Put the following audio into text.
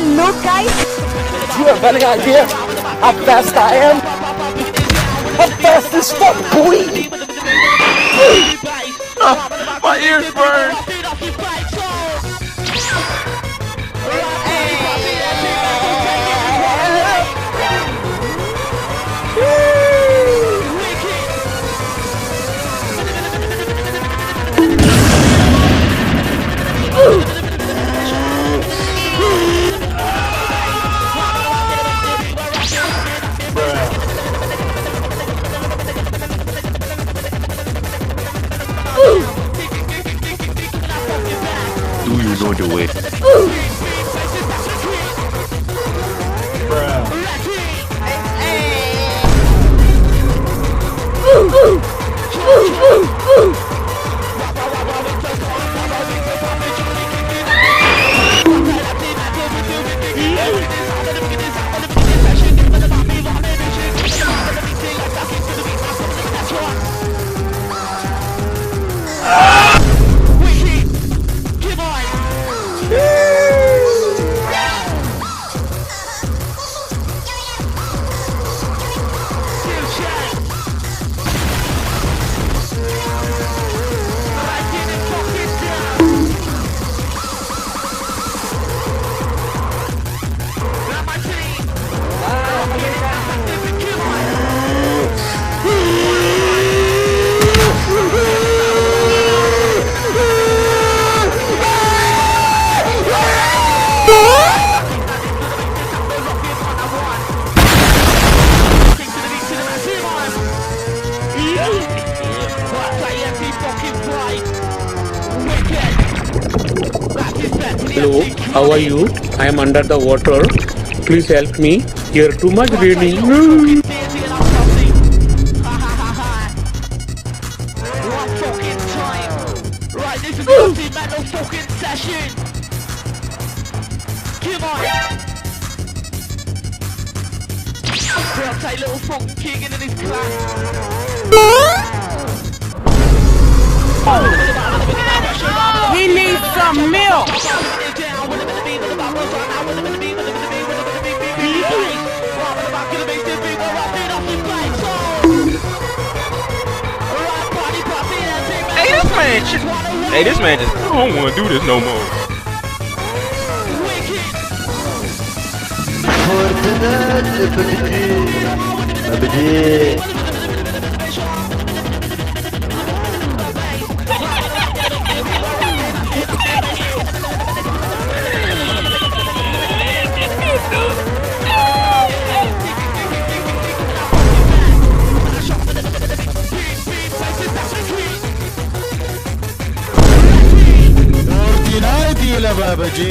Look, guys. Do you have any idea how fast I am? I'm fast as fuck, boy! My ears burn. Do you know the way? Hello, how are you? I am under the water. Please help me. Here too much raining. One fucking time. Right, this is the metal fucking session. Come on. Real tight little fucking king in his class. He needs some milk. Hey, this man just, I don't want to do this no more. Babaji.